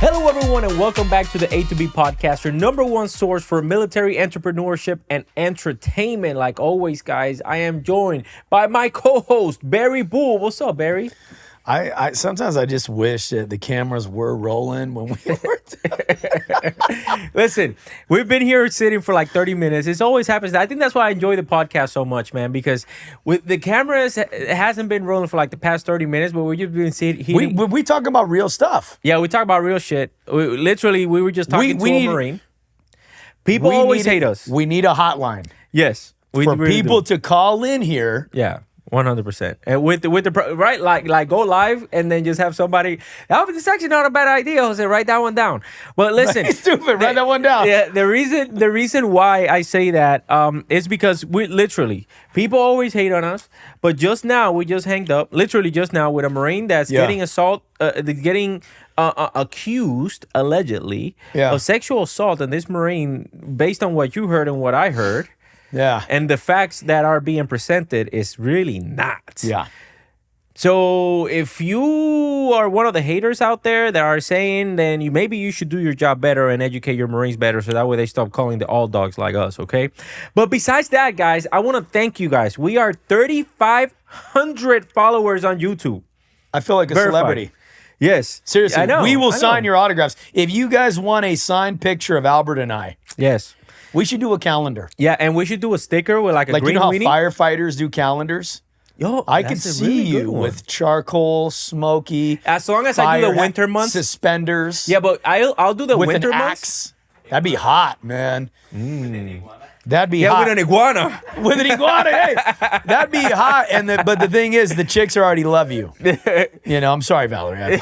Hello, everyone, and welcome back to the A to B Podcast, your number one source for military entrepreneurship and entertainment. Like always, guys, I am joined by my co-host, Barry Bull. What's up, Barry? I sometimes I just wish that the cameras were rolling when we were. Listen, we've been here sitting for like 30 minutes. It always happens. I think that's why I enjoy the podcast so much, man, because with the cameras, it hasn't been rolling for like the past 30 minutes, but we've just been sitting. We talk about real stuff. Yeah, we talk about real shit. We were just talking to a Marine. People always hate us. We need a hotline. Yes. For people to call in here. Yeah. 100%. And with the right, like go live and then just have somebody. It's actually not a bad idea, Jose. Write that one down. But listen, stupid. Write that one down. Yeah. The reason why I say that is because we literally people always hate on us. But just now we just hanged up, literally just now, with a Marine that's getting accused allegedly of sexual assault, and this Marine, based on what you heard and what I heard. Yeah. And the facts that are being presented is really not. Yeah. So if you are one of the haters out there that are saying, then maybe you should do your job better and educate your Marines better so that way they stop calling the all dogs like us, okay? But besides that, guys, I want to thank you guys. We are 3,500 followers on YouTube. I feel like a celebrity. Yes. Seriously, I know, we will sign your autographs. If you guys want a signed picture of Albert and I. Yes. We should do a calendar. Yeah, and we should do a sticker with like a green you know how weenie? firefighters do calendars? Yo, I could see you with charcoal, smoky. As long as I do the winter months. Suspenders. Yeah, but I'll do the with winter an months. axe. That'd be hot, man. That'd be hot. Yeah, with an iguana. With an iguana, hey. That'd be hot. But the thing is, the chicks already love you. You know, I'm sorry, Valerie.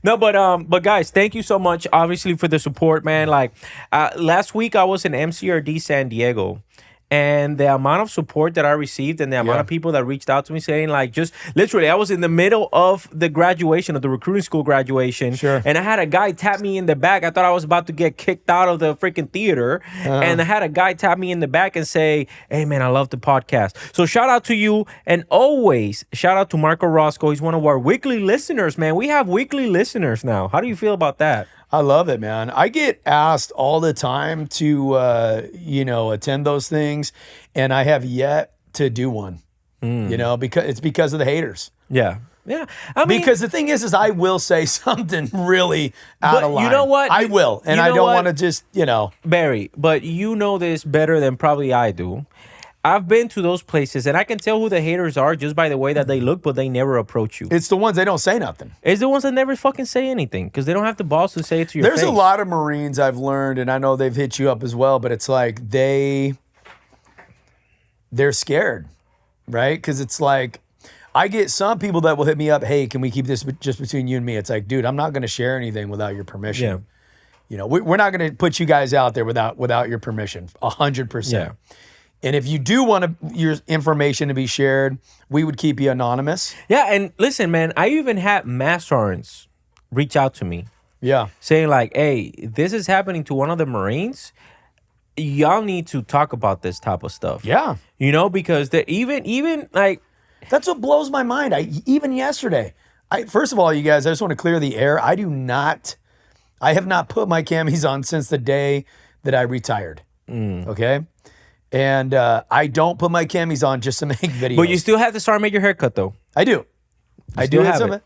No, but guys, thank you so much, obviously, for the support, man. Like, last week I was in MCRD San Diego. And the amount of support that I received and the amount of people that reached out to me saying, like, just literally, I was in the middle of the graduation, of the recruiting school graduation. Sure. And I had a guy tap me in the back. I thought I was about to get kicked out of the freaking theater. And I had a guy tap me in the back and say, hey, man, I love the podcast. So shout out to you. And always shout out to Marco Roscoe. He's one of our weekly listeners, man. We have weekly listeners now. How do you feel about that? I love it, man. I get asked all the time to, attend those things, and I have yet to do one. Because of the haters. Yeah. Yeah. I mean, because the thing is I will say something really out of line. You know what? I will, and I don't want to just, Barry, but you know this better than probably I do. I've been to those places, and I can tell who the haters are just by the way that they look, but they never approach you. It's the ones that don't say nothing. It's the ones that never fucking say anything because they don't have the balls to say it to your face. There's a lot of Marines I've learned, and I know they've hit you up as well, but it's like they're scared, right? Because it's like I get some people that will hit me up, hey, can we keep this just between you and me? It's like, dude, I'm not going to share anything without your permission. Yeah. We're not going to put you guys out there without your permission, 100%. Yeah. And if you do want your information to be shared, we would keep you anonymous. Yeah, and listen, man, I even had mass sergeants reach out to me. Yeah. Saying like, hey, this is happening to one of the Marines. Y'all need to talk about this type of stuff. Yeah. Because even like... That's what blows my mind. Even yesterday, first of all, you guys, I just want to clear the air. I have not put my camis on since the day that I retired. Okay? And I don't put my camis on just to make videos. But you still have the sergeant major haircut, though. I do. I do have it.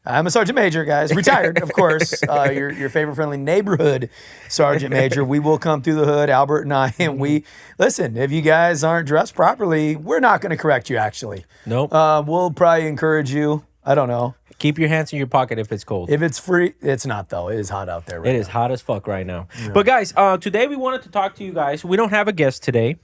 I'm a sergeant major, guys. Retired, of course. Your favorite friendly neighborhood sergeant major. We will come through the hood, Albert and I, and we listen. If you guys aren't dressed properly, we're not going to correct you. Actually, nope. We'll probably encourage you. I don't know. Keep your hands in your pocket if it's cold. If it's free, it's not though. It is hot out there right now. It is hot as fuck right now. Yeah. But guys, today we wanted to talk to you guys. We don't have a guest today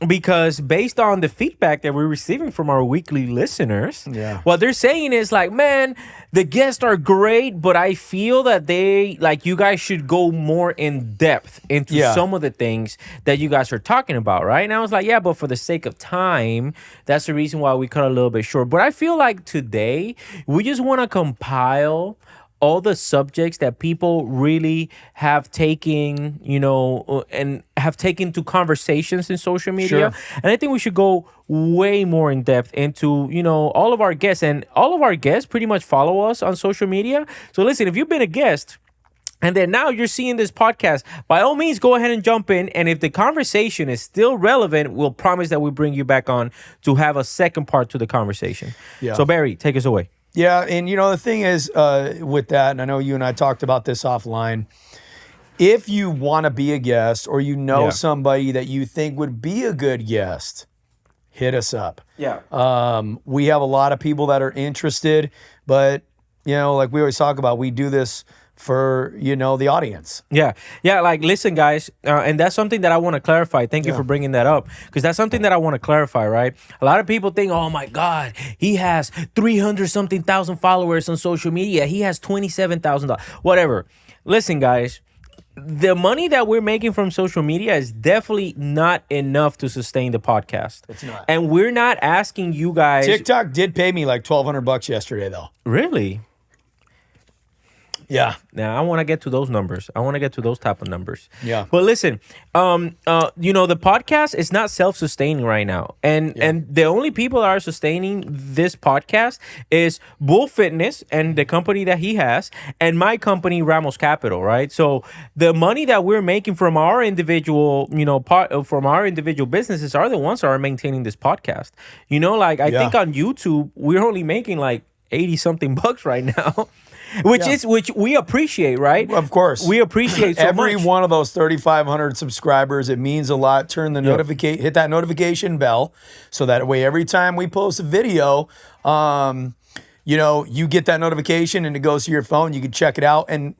because based on the feedback that we're receiving from our weekly listeners, what they're saying is like, man, the guests are great, but I feel that you guys should go more in depth into some of the things that you guys are talking about, right? And I was like, yeah, but for the sake of time, that's the reason why we cut a little bit short. But I feel like today we just want to compile all the subjects that people really have taken, and have taken to conversations in social media. Sure. And I think we should go way more in depth into, all of our guests. And all of our guests pretty much follow us on social media. So listen, if you've been a guest and then now you're seeing this podcast, by all means, go ahead and jump in. And if the conversation is still relevant, we'll promise that we bring you back on to have a second part to the conversation. Yeah. So Barry, take us away. Yeah, and the thing is with that, and I know you and I talked about this offline, if you want to be a guest or somebody that you think would be a good guest, hit us up. Yeah. We have a lot of people that are interested, but, like we always talk about, we do this for, the audience. Yeah. Like, listen, guys, and that's something that I want to clarify. Thank you for bringing that up, because that's something that I want to clarify, right? A lot of people think, oh my God, he has 300-something thousand followers on social media. He has $27,000, whatever. Listen, guys, the money that we're making from social media is definitely not enough to sustain the podcast. It's not. And we're not asking you guys. TikTok did pay me like $1,200 yesterday, though. Really? Yeah. Now I want to get to those numbers. I want to get to those type of numbers. Yeah. But listen, the podcast is not self-sustaining right now, and the only people that are sustaining this podcast is Bull Fitness and the company that he has, and my company Ramos Capital. Right. So the money that we're making from our individual, from our individual businesses are the ones that are maintaining this podcast. I think on YouTube we're only making like 80-something bucks right now. Which we appreciate, right? Of course. We appreciate so every much. one of those 3,500 subscribers. It means a lot. Turn the hit that notification bell, so that way every time we post a video, you get that notification and it goes to your phone. You can check it out, and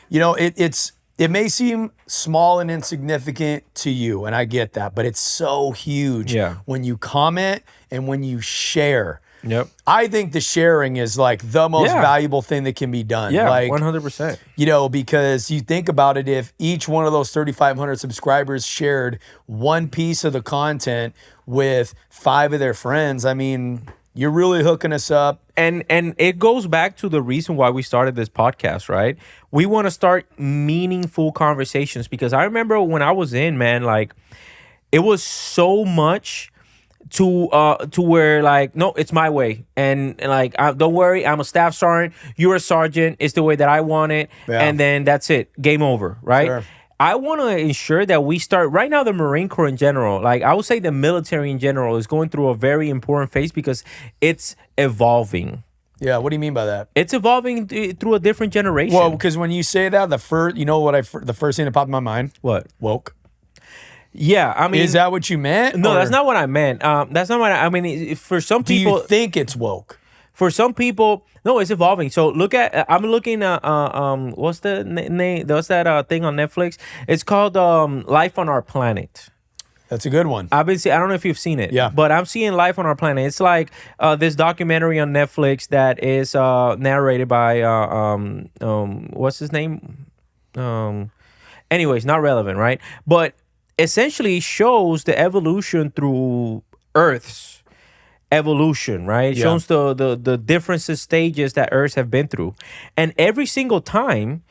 it may seem small and insignificant to you, and I get that, but it's so huge when you comment and when you share. Yep. I think the sharing is like the most valuable thing that can be done. Yeah, like 100%. Because you think about it, if each one of those 3,500 subscribers shared one piece of the content with 5 of their friends, I mean, you're really hooking us up. And it goes back to the reason why we started this podcast, right? We want to start meaningful conversations, because I remember when I was in, man, like, it was so much to where, like, no, it's my way, and like, don't worry, I'm a staff sergeant, you're a sergeant, it's the way that I want it, and then that's it, game over, right? Sure. I want to ensure that we start right now. The Marine Corps in general, like I would say the military in general, is going through a very important phase because it's evolving. Yeah, what do you mean by that? It's evolving through a different generation. Well, because when you say that, the first thing that popped in my mind, what? Woke. Yeah, I mean, is that what you meant? No, that's not what I meant. That's not what I mean. For some people, do you think it's woke? For some people, no, it's evolving. So I'm looking at what's the name? What's that thing on Netflix? It's called Life on Our Planet. That's a good one. I don't know if you've seen it. Yeah. But I'm seeing Life on Our Planet. It's like this documentary on Netflix that is narrated by what's his name? Anyways, not relevant, right? But essentially shows the evolution through Earth's evolution, right? It shows the different stages that Earths have been through, and every single time,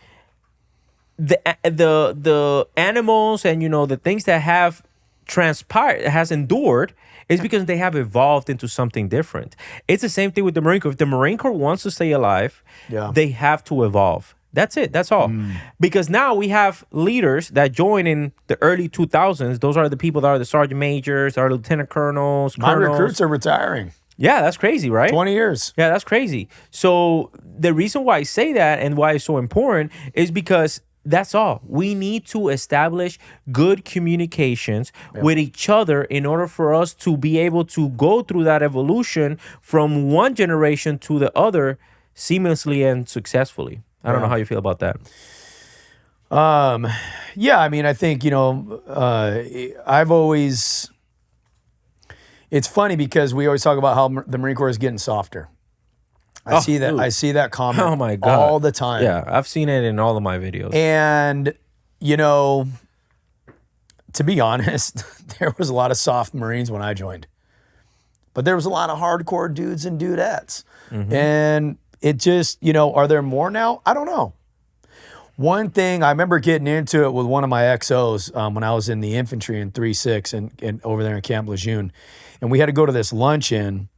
the animals and the things that have transpired, has endured, is because they have evolved into something different. It's the same thing with the Marine Corps. If the Marine Corps wants to stay alive, they have to evolve. That's it. That's all. Because now we have leaders that join in the early 2000s. Those are the people that are the sergeant majors, our lieutenant colonels. My recruits are retiring. Yeah, that's crazy, right? 20 years. Yeah, that's crazy. So the reason why I say that and why it's so important is because that's all. We need to establish good communications with each other in order for us to be able to go through that evolution from one generation to the other seamlessly and successfully. I don't know how you feel about that. Yeah, I mean, I think, I've always, it's funny because we always talk about how the Marine Corps is getting softer. I see that comment oh my God. all the time. Yeah, I've seen it in all of my videos. And, to be honest, there was a lot of soft Marines when I joined. But there was a lot of hardcore dudes and dudettes. Mm-hmm. And it just, are there more now? I don't know. One thing, I remember getting into it with one of my XOs when I was in the infantry in 3-6 and over there in Camp Lejeune. And we had to go to this luncheon.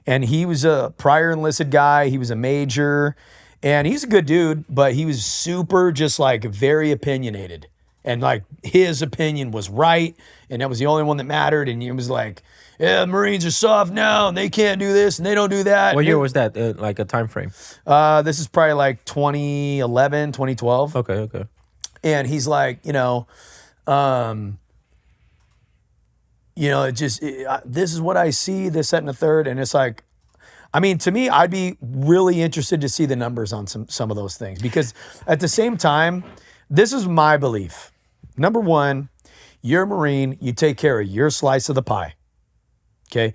And he was a prior enlisted guy. He was a major. And he's a good dude, but he was super just like very opinionated. And like his opinion was right. And that was the only one that mattered. And he was like, yeah, Marines are soft now and they can't do this and they don't do that. What year was that? Like a time frame? This is probably like 2011, 2012. Okay. And he's like, this is what I see, this, that, and the third. And it's like, I mean, to me, I'd be really interested to see the numbers on some of those things, because at the same time, this is my belief. Number one, you're a Marine, you take care of your slice of the pie. Okay?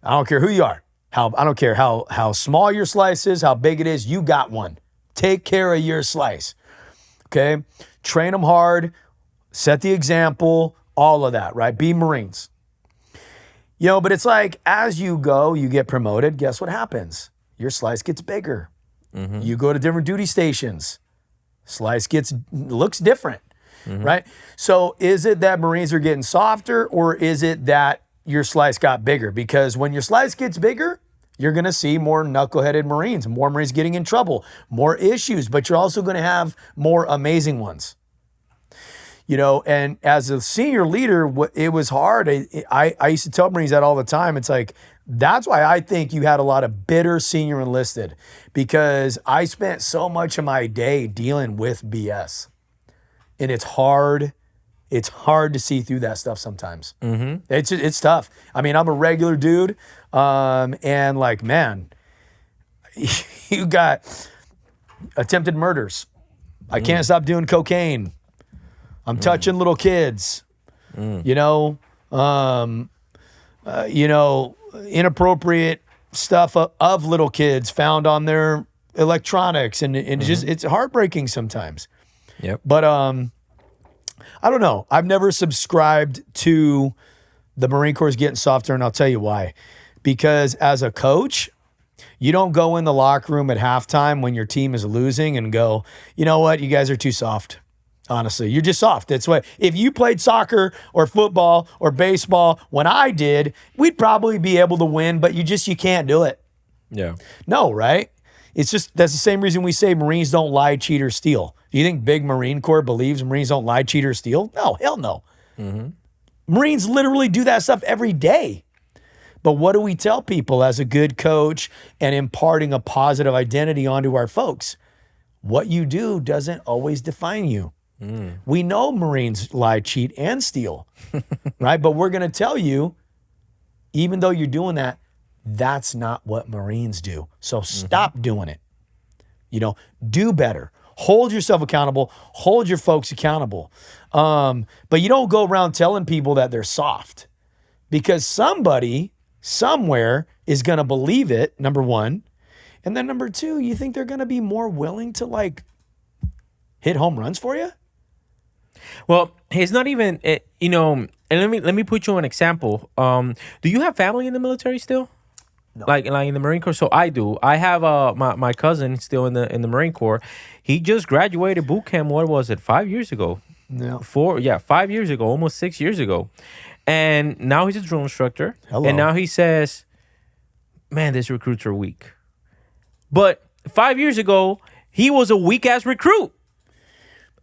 I don't care who you are. I don't care how small your slice is, how big it is, you got one. Take care of your slice. Okay? Train them hard, set the example, all of that, right? Be Marines. But it's like, as you go, you get promoted, guess what happens? Your slice gets bigger. Mm-hmm. You go to different duty stations. Slice looks different, right? So is it that Marines are getting softer, or is it that your slice got bigger? Because when your slice gets bigger, you're going to see more knuckleheaded Marines, more Marines getting in trouble, more issues, but you're also going to have more amazing ones. And as a senior leader, it was hard. I used to tell Marines that all the time. It's like, that's why I think you had a lot of bitter senior enlisted, because I spent so much of my day dealing with BS. And it's hard. It's hard to see through that stuff sometimes. Mm-hmm. It's tough. I mean, I'm a regular dude. And like, man, you got attempted murders. I can't stop doing cocaine. I'm touching little kids, inappropriate stuff of little kids found on their electronics. And it's heartbreaking sometimes. Yep. But I don't know. I've never subscribed to the Marine Corps getting softer, and I'll tell you why. Because as a coach, you don't go in the locker room at halftime when your team is losing and go, you know what, you guys are too soft. Honestly, you're just soft. That's what, if you played soccer or football or baseball when I did, we'd probably be able to win, but you can't do it. Yeah. No, right? It's just, that's the same reason we say Marines don't lie, cheat, or steal. Do you think big Marine Corps believes Marines don't lie, cheat, or steal? No, hell no. Mm-hmm. Marines literally do that stuff every day. But what do we tell people as a good coach and imparting a positive identity onto our folks? What you do doesn't always define you. We know Marines lie, cheat, and steal, right? But we're going to tell you, even though you're doing that, that's not what Marines do. So stop doing it. Do better. Hold yourself accountable. Hold your folks accountable. But you don't go around telling people that they're soft, because somebody somewhere is going to believe it, number one. And then number two, you think they're going to be more willing to like hit home runs for you? Well, it's not even, and let me put you an example. Do you have family in the military still? No. Like in the Marine Corps? So I do. I have my cousin still in the Marine Corps. He just graduated boot camp. What was it? 5 years ago? No. 5 years ago, almost 6 years ago. And now he's a drill instructor. Hello. And now he says, man, these recruits are weak. But 5 years ago, he was a weak ass recruit.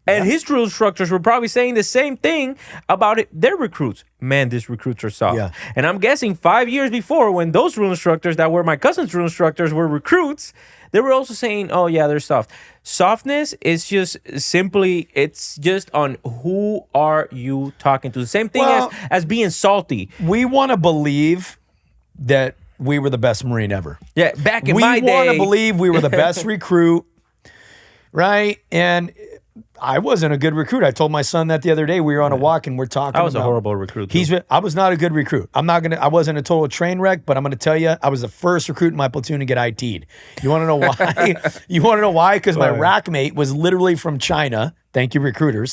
And his drill instructors were probably saying the same thing about their recruits. Man, these recruits are soft. Yeah. And I'm guessing 5 years before, when those drill instructors that were my cousin's drill instructors were recruits, they were also saying, oh, yeah, they're soft. Softness is just simply, it's just on who are you talking to. The same thing as being salty. We want to believe that we were the best Marine ever. Yeah, back in my day. We want to believe we were the best recruit, right? And I wasn't a good recruit. I told my son that the other day. We were on a walk and we're talking. I was a horrible recruit. I was not a good recruit. I wasn't a total train wreck, but I'm going to tell you, I was the first recruit in my platoon to get IT'd. You want to know why? You want to know why? Because my rack mate was literally from China. Thank you, recruiters.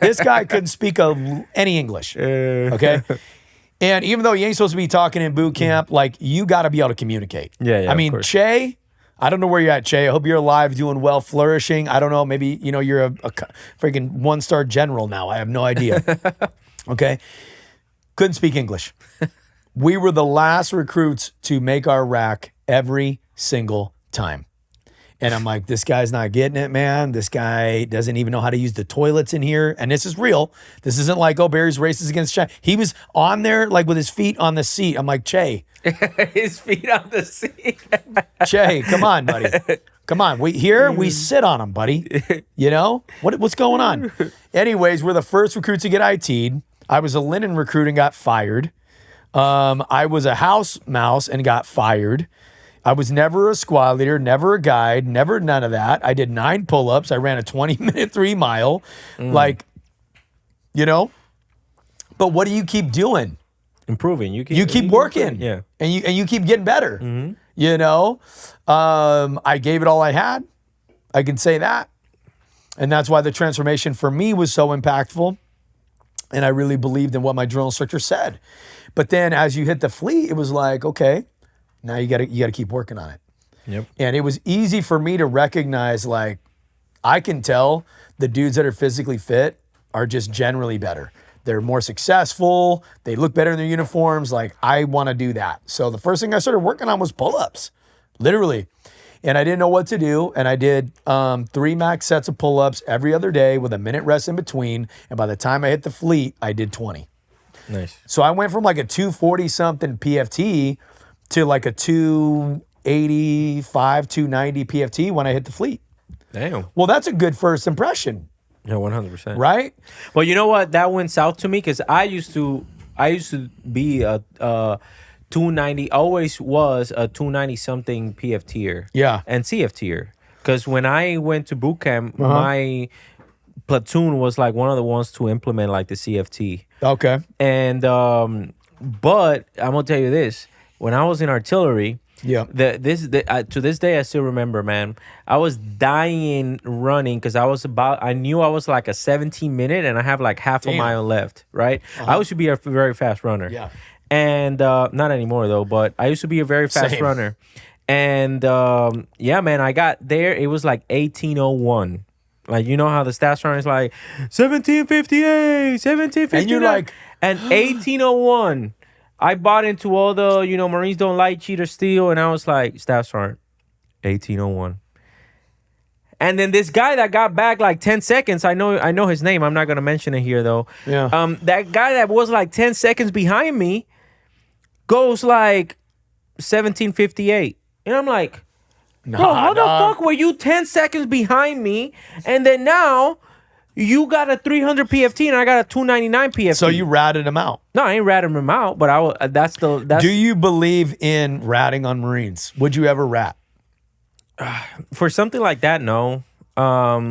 This guy couldn't speak any English. Okay. And even though you ain't supposed to be talking in boot camp, like, you got to be able to communicate. Yeah, I mean, Che, I don't know where you're at, Che. I hope you're alive, doing well, flourishing. I don't know. Maybe, you're a freaking 1-star general now. I have no idea. Okay. Couldn't speak English. We were the last recruits to make our rack every single time. And I'm like, this guy's not getting it, man. This guy doesn't even know how to use the toilets in here. And this is real. This isn't like, oh, Barry's races against Che. He was on there like with his feet on the seat. I'm like, Che. His feet on the seat. Che, come on, buddy. Come on. We sit on them, buddy. What's going on? Anyways, we're the first recruits to get IT'd. I was a linen recruit and got fired. I was a house mouse and got fired. I was never a squad leader, never a guide, never none of that. I did 9 pull-ups. I ran a 20-minute 3-mile. But what do you keep doing? Improving. You keep working. Yeah. And you keep getting better. I gave it all I had. I can say that. And that's why the transformation for me was so impactful. And I really believed in what my drill instructor said. But then as you hit the fleet, it was like, okay, now you gotta keep working on it. Yep. And it was easy for me to recognize, like, I can tell the dudes that are physically fit are just generally better. They're more successful. They look better in their uniforms. Like, I want to do that. So the first thing I started working on was pull-ups, literally. And I didn't know what to do. And I did 3 max sets of pull-ups every other day with a minute rest in between. And by the time I hit the fleet, I did 20. Nice. So I went from like a 240-something PFT to like a 285, 290 PFT when I hit the fleet. Damn. Well, that's a good first impression. Yeah, 100%. Right? Well, you know what? That went south to me because I used to be a 290. Always was a 290 something PFTer. Yeah. And CFTer. Because when I went to boot camp, my platoon was like one of the ones to implement like the CFT. Okay. And but I'm gonna tell you this: when I was in artillery, to this day I still remember, man. I was dying running because I knew I was like a 17-minute and I have like half a mile left, right? I used to be a very fast runner. Yeah. And not anymore though, but I used to be a very fast runner. And man, I got there. It was like 1801. Like, you know how the stats are, is like 1758, 1759. And you're like, and 1801. I bought into all the, Marines don't like, cheat, or steal. And I was like, stats aren't 1801. And then this guy that got back like 10 seconds, I know his name. I'm not going to mention it here, though. Yeah. That guy that was like 10 seconds behind me goes like 1758. And I'm like, bro, how the fuck were you 10 seconds behind me? And then now you got a 300 PFT and I got a 299 PFT. So you ratted him out. No, I ain't ratting him out, but that's. Do you believe in ratting on Marines? Would you ever rat? For something like that, no.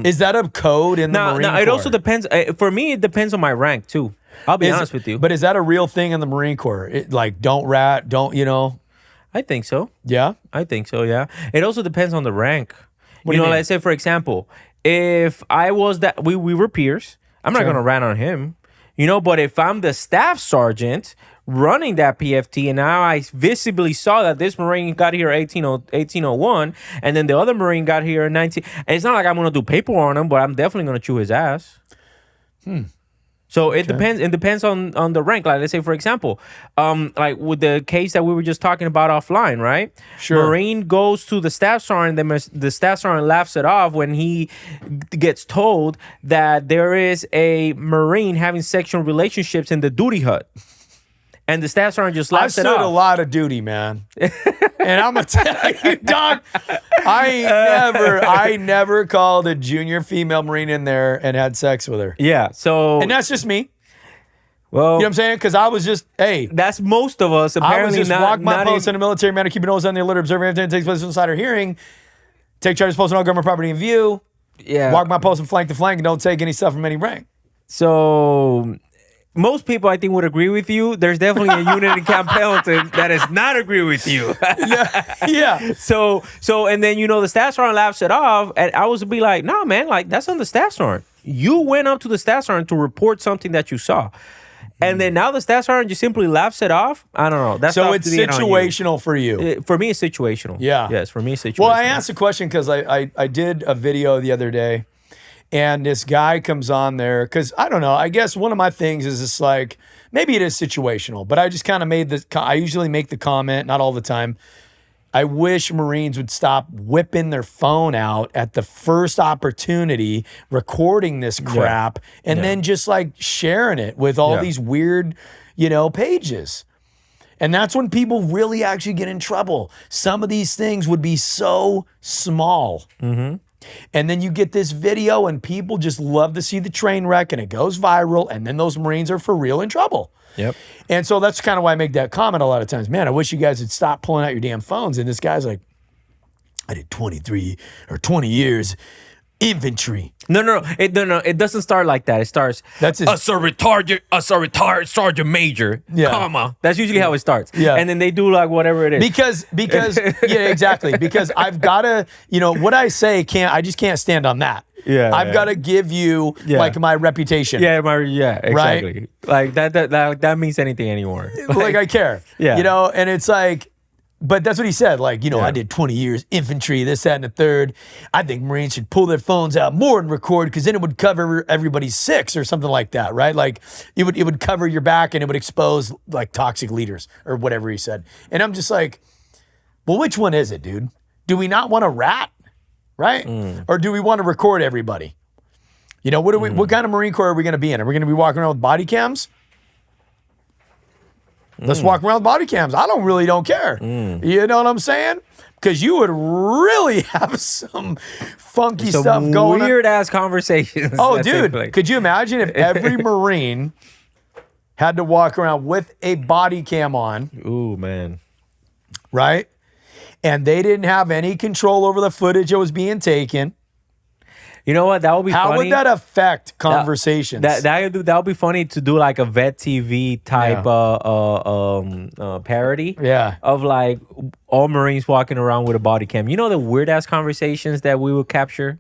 Is that a code in the Marine Corps? No, it also depends. For me, it depends on my rank too. I'll be honest with you. But is that a real thing in the Marine Corps? Like, don't rat, don't, I think so. Yeah? I think so, yeah. It also depends on the rank. What do you mean? Let's say, for example, if I was that, we were peers, I'm not going to rat on him. But if I'm the staff sergeant running that PFT and now I visibly saw that this Marine got here 1801 and then the other Marine got here in 19, and it's not like I'm going to do paper on him, but I'm definitely going to chew his ass. So it depends. It depends on the rank. Like, let's say, for example, like with the case that we were just talking about offline, right? Sure. Marine goes to the staff sergeant. The staff sergeant laughs it off when he gets told that there is a Marine having sexual relationships in the duty hut. And the staff sergeant just laughs it off. I've stood a lot of duty, man. And I'm going to tell you, dog, I never called a junior female Marine in there and had sex with her. Yeah, so... And that's just me. Well... You know what I'm saying? Because I was just, hey... That's most of us, apparently. I was just walk my post in a military manner, keep your nose on the alert, observe everything that takes place inside our hearing, take charge of post and all government property in view, walk my post from flank to flank, and don't take any stuff from any rank. So... Most people, I think, would agree with you. There's definitely a unit in Camp Pendleton that does not agree with you. Yeah. So, and then, the staff sergeant laughs it off, and I was be like, no, man, like, that's on the staff sergeant. You went up to the staff sergeant to report something that you saw. And then now the stats aren't, you simply laughs it off. I don't know. That's so it's situational for you. For me, it's situational. Yeah. Yes, for me, it's situational. Well, I asked a question because I did a video the other day, and this guy comes on there because I don't know. I guess one of my things is it's like maybe it is situational, but I just kind of I usually make the comment, not all the time. I wish Marines would stop whipping their phone out at the first opportunity, recording this crap, and then just like sharing it with all these weird, pages. And that's when people really actually get in trouble. Some of these things would be so small. Mm-hmm. And then you get this video and people just love to see the train wreck and it goes viral. And then those Marines are for real in trouble. Yep. And so that's kind of why I make that comment a lot of times. Man, I wish you guys would stop pulling out your damn phones. And this guy's like, I did 23 or 20 years infantry. No. It doesn't start like that. It starts, that's a retired sergeant major, comma. That's usually how it starts. Yeah. And then they do like whatever it is. Because yeah, exactly. Because I've got to, what I say I just can't stand on that. Yeah, I've got to give you like my reputation. Yeah, exactly. Right? Like that means anything anymore. Like I care. Yeah. And it's like, but that's what he said. Like, I did 20 years infantry, this, that, and the third. I think Marines should pull their phones out more and record because then it would cover everybody's six or something like that, right? Like it would cover your back and it would expose like toxic leaders or whatever he said. And I'm just like, well, which one is it, dude? Do we not want to rat? Right? Or do we want to record everybody? What kind of Marine Corps are we going to be in? Are we going to be walking around with body cams? Let's walk around with body cams. I don't care. You know what I'm saying? Because you would really have some funky stuff going on. Weird ass conversations. Oh, dude. Could you imagine if every Marine had to walk around with a body cam on? Ooh, man. Right? And they didn't have any control over the footage that was being taken. You know what? That would be funny. How would that affect conversations? That would be funny to do like a Vet TV type parody. Yeah. Of like all Marines walking around with a body cam. You know the weird ass conversations that we would capture?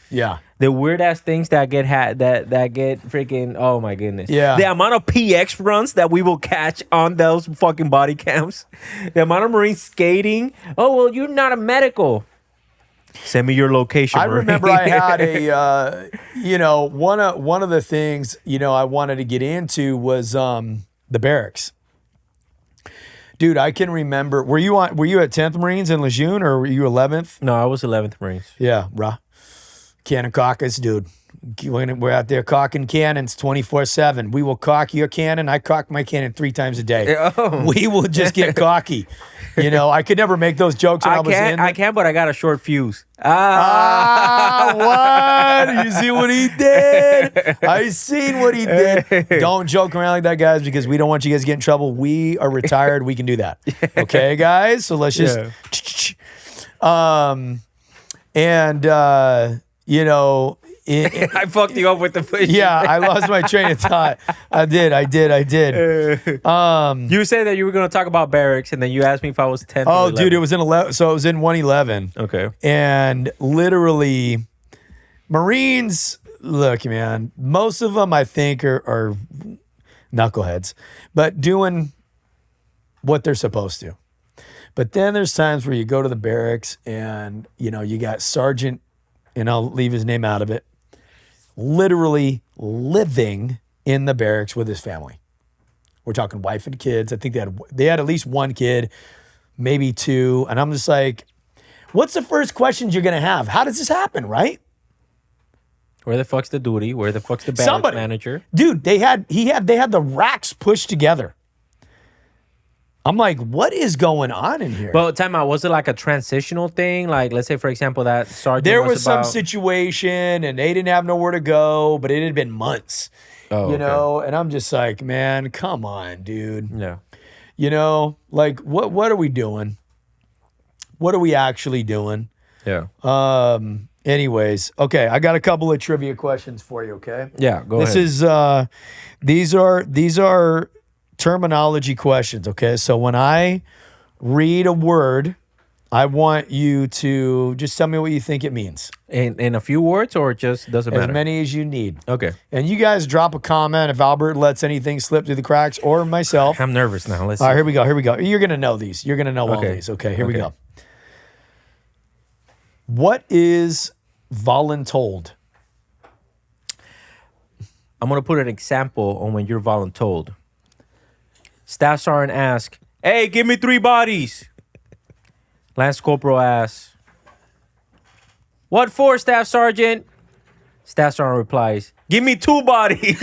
Yeah. The weird ass things that get that get freaking, oh my goodness. Yeah. The amount of PX runs that we will catch on those fucking body cams. The amount of Marines skating. Oh, well, you're not a medical. Send me your location, I Marine. remember I had one of the things, I wanted to get into was the barracks. Dude, I can remember, were you at 10th Marines in Lejeune or were you 11th? No, I was 11th Marines. Yeah, bruh. Cannon cockers, dude. We're out there cocking cannons 24/7. We will cock your cannon. I cock my cannon 3 times a day. Oh. We will just get cocky. I could never make those jokes when I was in. I can, but I got a short fuse. What? You see what he did? I seen what he did. Don't joke around like that, guys, because we don't want you guys to get in trouble. We are retired. We can do that. Okay, guys? So let's just... I fucked you up with the fish. Yeah, I lost my train of thought. I did. You said that you were going to talk about barracks, and then you asked me if I was 10th. Oh, dude, it was in 11. So it was in 111. Okay. And literally, Marines. Look, man, most of them I think are knuckleheads, but doing what they're supposed to. But then there's times where you go to the barracks, and you got Sergeant, and I'll leave his name out of it, literally living in the barracks with his family. We're talking wife and kids. I think they had at least one kid, maybe 2. And I'm just like, what's the first questions you're going to have? How does this happen, right? Where the fuck's the duty? Where the fuck's the barracks manager? Dude, they had the racks pushed together. I'm like, what is going on in here? Well, time out. Was it like a transitional thing? Like, let's say, for example, that sergeant there was some situation and they didn't have nowhere to go, but it had been months. Okay. And I'm just like, man, come on, dude. Yeah. Like what are we doing? What are we actually doing? Yeah. Anyways, okay, I got a couple of trivia questions for you, okay? Yeah, go ahead. These are terminology questions, okay? So when I read a word I want you to just tell me what you think it means. In a few words, or just doesn't matter? As many as you need. Okay. And you guys drop a comment if Albert lets anything slip through the cracks, or myself. I'm nervous now. Let's All right, here we go. Here we go. You're going to know these. You're going to know all Okay. these. Okay, here we go. What is voluntold? I'm going to put an example on when you're voluntold. Staff Sergeant asks, "Hey, give me 3 bodies." Lance Corporal asks, "What for, Staff Sergeant?" Staff Sergeant replies, "Give me 2 bodies."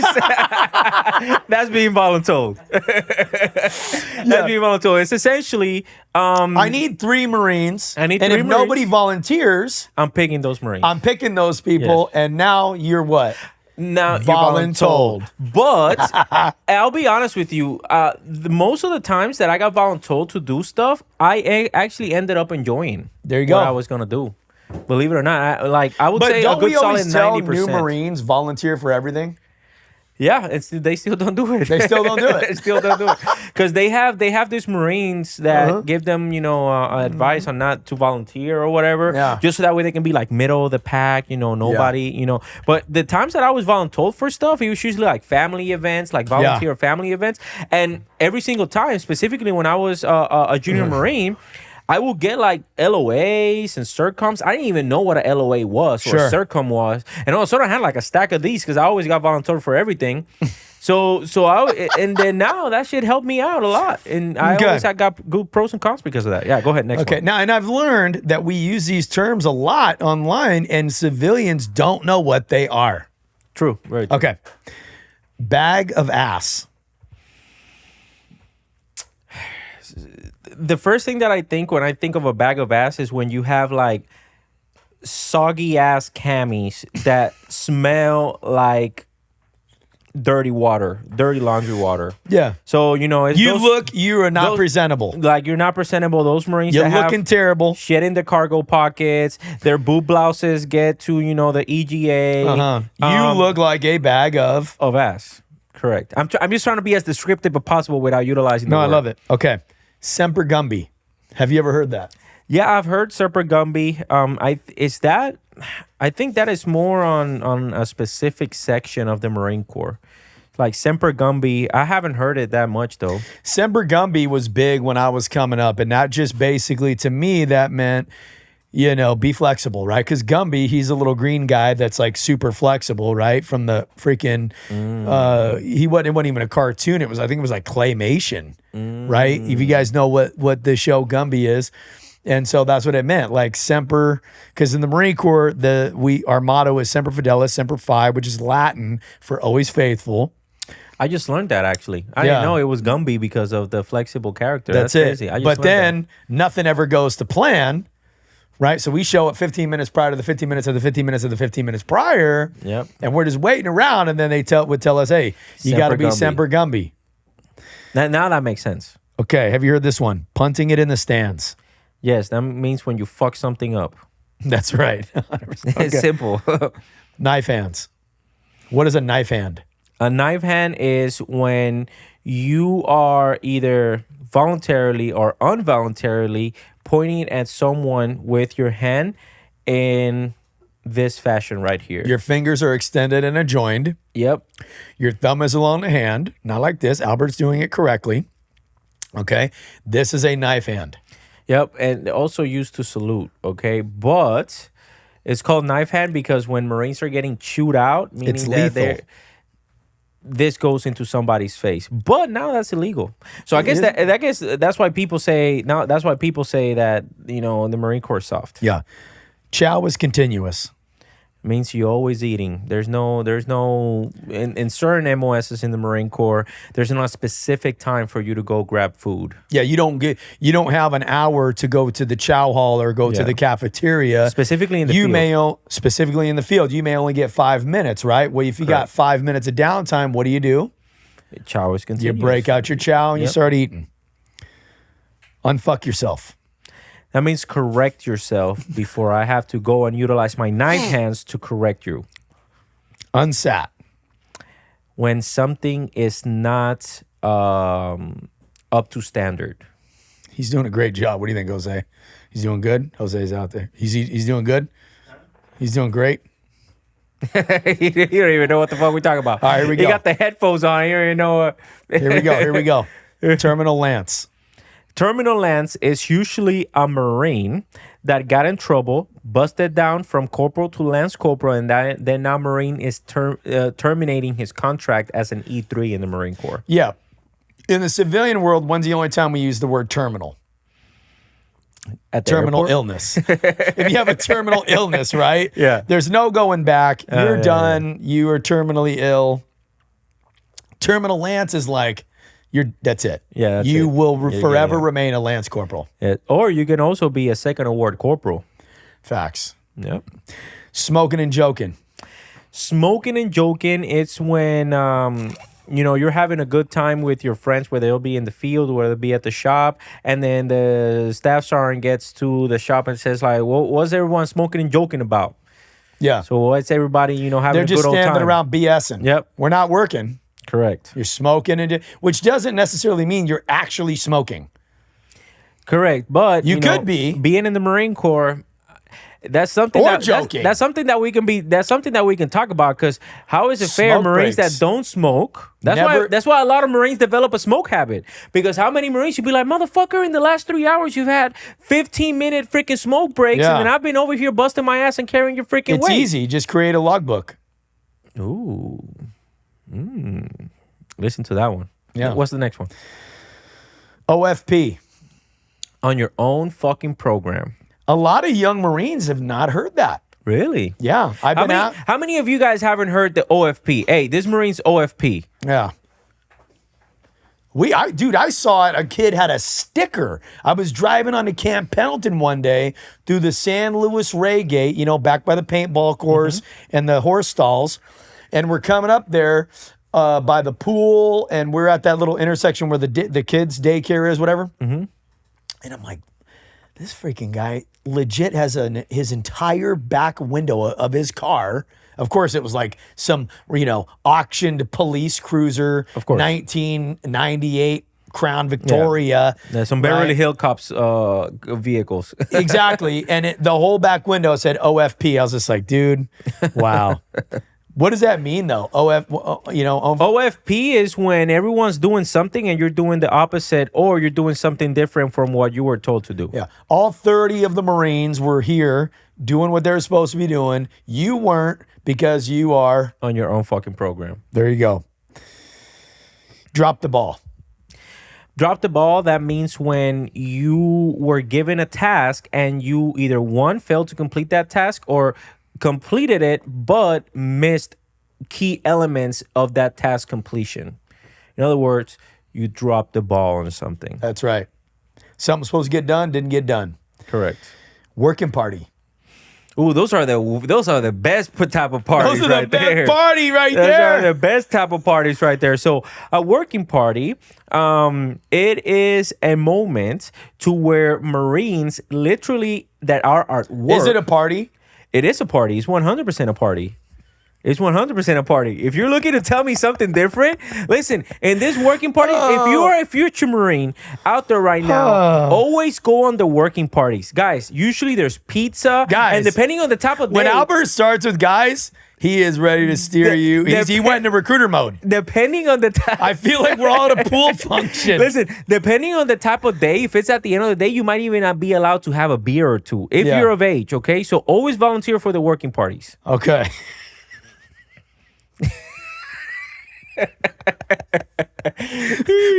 That's being voluntold. That's being voluntold. It's essentially... I need 3 Marines. I need and 3 if Marines. nobody volunteers, I'm picking those Marines. I'm picking those people, Yes. and now you're what? Now you're Voluntold. But I'll be honest with you. Most of the times that I got voluntold to do stuff, I actually ended up enjoying. There you go. What I was gonna do. Believe it or not, I would But say a don't good we always solid tell 90%. new Marines volunteer for everything? Yeah, they still don't do it. They still don't do it. They still don't do it because they have these Marines that give them advice on not to volunteer or whatever. Yeah. Just so that way they can be like middle of the pack. Nobody. But the times that I was voluntold for stuff, it was usually like family events, like volunteer family events, and every single time, specifically when I was a junior Marine, I will get like LOAs and CERTCOMs. I didn't even know what a LOA was or a CERTCOM was. And all of a sudden I had like a stack of these because I always got volunteered for everything. And then now that shit helped me out a lot. And I always got good pros and cons because of that. Yeah, go ahead. Next one. Now, and I've learned that we use these terms a lot online and civilians don't know what they are. True. Very true. Okay. Bag of ass. The first thing that I think when I think of a bag of ass is when you have like soggy ass camis that smell like dirty laundry water. Yeah. So, you are not presentable. Like you're not presentable. Those Marines You're that have looking terrible. shit in their cargo pockets, their boob blouses get to, the EGA. You look like a bag of ass. Correct. I'm just trying to be as descriptive as possible without utilizing the word. I love it. Okay. Semper Gumby. Have you ever heard that? Yeah, I've heard Semper Gumby. I think that is more on a specific section of the Marine Corps. Like Semper Gumby, I haven't heard it that much though. Semper Gumby was big when I was coming up, and that just basically, to me, that meant, be flexible, right? Because Gumby, he's a little green guy that's like super flexible, right? From the freaking, it wasn't even a cartoon. I think it was like claymation, right? If you guys know what the show Gumby is. And so that's what it meant, like Semper, because in the Marine Corps, our motto is Semper Fidelis, Semper Fi, which is Latin for always faithful. I just learned that actually. I didn't know it was Gumby because of the flexible character. That's crazy. It. But then nothing ever goes to plan, right? So we show up 15 minutes prior to the 15 minutes of the 15 minutes of the 15 minutes prior. Yep. And we're just waiting around, and then they would tell us, hey, you got to be Semper Gumby. Now that makes sense. Okay, have you heard this one? Punting it in the stands. Yes, that means when you fuck something up. That's right. It's simple. Knife hands. What is a knife hand? A knife hand is when you are either voluntarily or involuntarily pointing at someone with your hand in this fashion right here. Your fingers are extended and adjoined. Yep. Your thumb is along the hand. Not like this. Albert's doing it correctly. Okay. This is a knife hand. Yep. And also used to salute. Okay. But it's called knife hand because when Marines are getting chewed out, meaning it's that lethal. This goes into somebody's face, but now that's illegal. So I guess that's why people say that the Marine Corps is soft. Yeah, chow is continuous. Means you're always eating. There's no in certain MOSs in the Marine Corps, there's not a specific time for you to go grab food. Yeah, you don't have an hour to go to the chow hall or go to the cafeteria. Specifically in the field. Specifically in the field, you may only get 5 minutes, right? Well, if you got 5 minutes of downtime, what do? Chow is continuous. You break out your chow and you start eating. Unfuck yourself. That means correct yourself before I have to go and utilize my knife hands to correct you. Unsat. When something is not up to standard. He's doing a great job. What do you think, Jose? He's doing good? Jose's out there. He's doing good? He's doing great? You don't even know what the fuck we're talking about. All right, here we go. He got the headphones on. You don't even know. Here we go. Terminal Lance. Terminal Lance is usually a Marine that got in trouble, busted down from corporal to lance corporal, and then now Marine is terminating his contract as an E3 in the Marine Corps. Yeah. In the civilian world, when's the only time we use the word terminal? At the terminal airport? illness. If you have a terminal illness, right? Yeah. There's no going back. You're done. Yeah. You are terminally ill. Terminal Lance is like, that's it. Yeah, that's you it. will forever remain a lance corporal. Or you can also be a second award corporal. Facts. Yep. Smoking and joking. Smoking and joking, it's when you're having a good time with your friends, whether they'll be in the field, whether they'll be at the shop, and then the staff sergeant gets to the shop and says, like, what's everyone smoking and joking about? Yeah. So what's everybody, having a good old time? They're just standing around BSing. Yep. We're not working. Correct. You're smoking, which doesn't necessarily mean you're actually smoking. Correct. But you could be being in the Marine Corps. That's something joking. That's something that we can talk about, because how is it fair Marines that don't smoke? That's why a lot of Marines develop a smoke habit, because how many Marines you'd be like, motherfucker, in the last 3 hours you've had 15-minute freaking smoke breaks, and then I've been over here busting my ass and carrying your freaking weight. It's easy. Just create a logbook. Ooh. Listen to that one. Yeah. What's the next one? OFP. On your own fucking program. A lot of young Marines have not heard that. Really? Yeah. How many of you guys haven't heard the OFP? Hey, this Marine's OFP. Yeah. I saw it. A kid had a sticker. I was driving onto Camp Pendleton one day through the San Luis Rey Gate, back by the paintball course and the horse stalls. And we're coming up there by the pool, and we're at that little intersection where the kids' daycare is, whatever. Mm-hmm. And I'm like, this freaking guy legit has his entire back window of his car. Of course, it was like some, auctioned police cruiser, of course, 1998 Crown Victoria. Yeah, some Beverly Hill Cops vehicles. Exactly. And the whole back window said OFP. I was just like, dude, wow. What does that mean, though? OFP is when everyone's doing something and you're doing the opposite, or you're doing something different from what you were told to do. Yeah. All 30 of the Marines were here doing what they're supposed to be doing. You weren't, because you are on your own fucking program. There you go. Drop the ball. Drop the ball, that means when you were given a task and you either, one, failed to complete that task, or completed it but missed key elements of that task completion. In other words, you dropped the ball on something. That's right. Something supposed to get done, didn't get done. Correct. Working party. Ooh, those are the best type of parties right there. Those are the best party right there. Those are the best type of parties right there. So a working party, it is a moment to where Marines literally that are at work. Is it a party? It is a party. It's 100% a party. It's 100% a party. If you're looking to tell me something different, listen, in this working party, if you are a future Marine out there right now, always go on the working parties. Guys, usually there's pizza. Guys, and depending on the type of day. When Albert starts with guys, he is ready to steer you. He went into recruiter mode. Depending on the type. I feel like we're all at a pool function. Listen, depending on the type of day, if it's at the end of the day, you might even not be allowed to have a beer or two if you're of age, okay? So always volunteer for the working parties. Okay.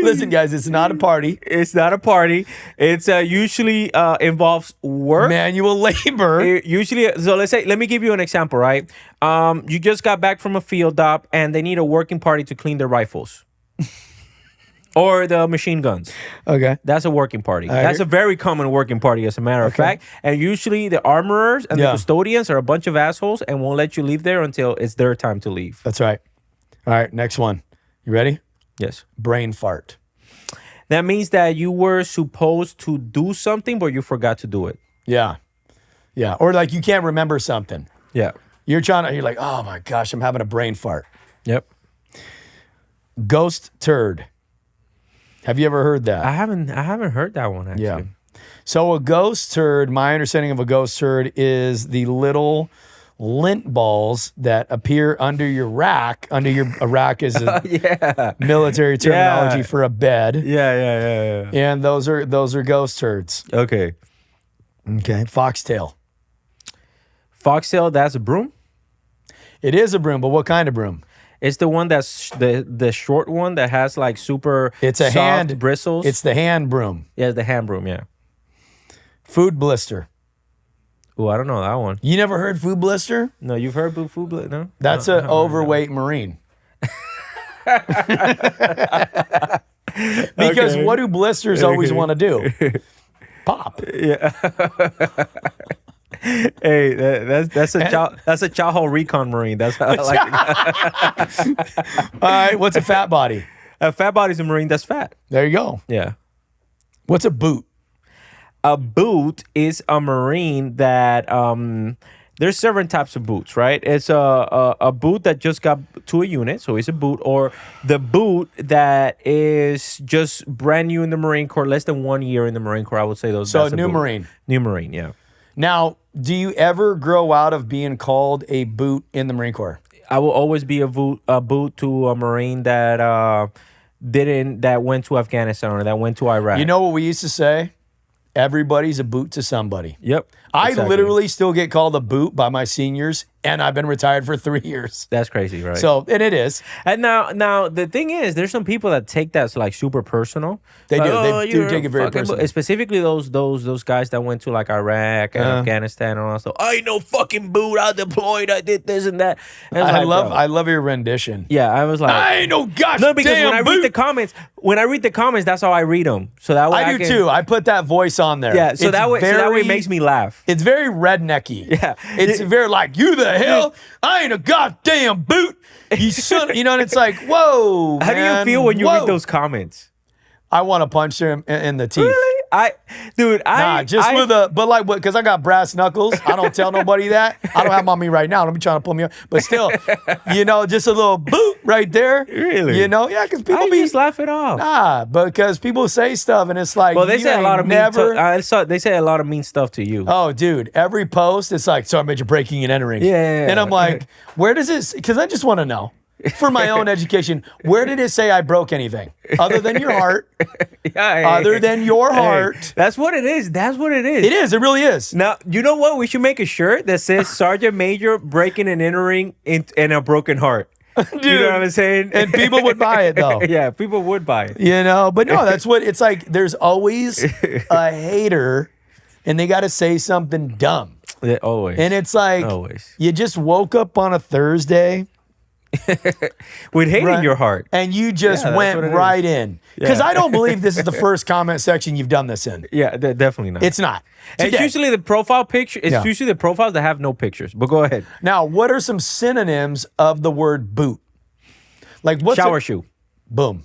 Listen, guys, it's not a party. It's not a party. It's usually involves work, manual labor. So let me give you an example, right? You just got back from a field op and they need a working party to clean their rifles or the machine guns. Okay, that's a working party. That's a very common working party, as a matter of fact. And usually the armorers and the custodians are a bunch of assholes and won't let you leave there until it's their time to leave. That's right. All right, next one. You ready? Yes. Brain fart. That means that you were supposed to do something, but you forgot to do it. Yeah. Yeah. Or like you can't remember something. Yeah. You're like, oh my gosh, I'm having a brain fart. Yep. Ghost turd. Have you ever heard that? I haven't heard that one, actually. Yeah. So a ghost turd, my understanding of a ghost turd is the little lint balls that appear under your rack. A rack is a military terminology for a bed. Yeah. And those are ghost turds. Okay. Foxtail. Foxtail, that's a broom? It is a broom, but what kind of broom? It's the one that's the short one that has like super soft bristles. It's the hand broom. Yeah, it's the hand broom, yeah. Food blister. Oh, I don't know that one. You never heard food blister? No, you've heard food blister? No? That's an overweight Marine. Because what do blisters always want to do? Pop. Yeah. Hey, that's a Chaho Recon Marine. That's how I like it. All right, what's a fat body? A fat body's a Marine that's fat. There you go. Yeah. What's a boot? A boot is a Marine that there's several types of boots, right? It's a boot that just got to a unit, so it's a boot, or the boot that is just brand new in the Marine Corps, less than 1 year in the Marine Corps. I would say those. So new Marine. New Marine, yeah. Now, do you ever grow out of being called a boot in the Marine Corps? I will always be a boot to a Marine that went to Afghanistan or that went to Iraq. You know what we used to say? Everybody's a boot to somebody. Yep. I exactly. literally still get called a boot by my seniors, and I've been retired for 3 years. That's crazy, right? So, and it is. And now the thing is, there's some people that take that like super personal. They like, do. They do take it very personal. Specifically those guys that went to like Iraq and Afghanistan and all that stuff. I ain't no fucking boot. I deployed. I did this and that. And I love your rendition. Yeah, I was like, I ain't no gosh. No, because damn when I read the comments, that's how I read them. So that way I do too. I put that voice on there. Yeah. So that way it makes me laugh. It's very rednecky. Yeah. It's very like, you the hell? I ain't a goddamn boot. You son. You know, and it's like, whoa. How do you feel when you read those comments? I want to punch him in the teeth. Really? But like, because I got brass knuckles. I don't tell nobody that. I don't have them on me right now. Don't be trying to pull me up. But still, just a little boot right there. Really? Because people just laugh it off. Nah, because people say stuff and it's like, they say a lot of they say a lot of mean stuff to you. Oh, dude, every post it's like, sorry, but you're breaking and entering. Yeah. And I'm like, where does this? Because I just want to know. For my own education, where did it say I broke anything? Other than your heart. Other than your heart. That's what it is. That's what it is. It is. It really is. Now, you know what? We should make a shirt that says Sergeant Major breaking and entering in a broken heart. Dude, you know what I'm saying? And people would buy it, though. Yeah, people would buy it. But no, that's what it's like. There's always a hater, and they got to say something dumb. Yeah, always. And it's like, you just woke up on a Thursday. With hate in your heart. And you just went right in. Because I don't believe this is the first comment section you've done this in. Yeah, definitely not. It's not. It's usually the profile picture. It's usually the profiles that have no pictures. But go ahead. Now, what are some synonyms of the word boot? Like what's shower shoe. Boom.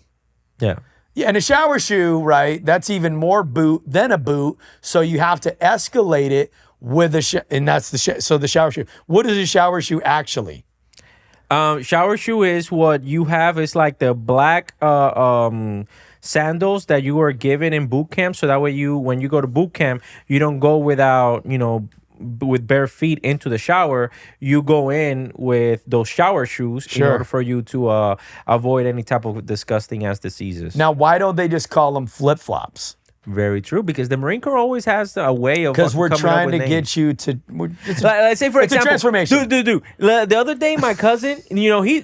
Yeah. Yeah, and a shower shoe, right? That's even more boot than a boot. So you have to escalate it with and that's the shower shoe. What is a shower shoe actually? Shower shoe is what you have. It's like the black sandals that you were given in boot camp. So that way when you go to boot camp, you don't go without, with bare feet into the shower. You go in with those shower shoes in order for you to avoid any type of disgusting ass diseases. Now, why don't they just call them flip-flops? Very true, because the Marine Corps always has a way of because we're trying to get you to. Let's say for example, a transformation. Dude. The other day, my cousin,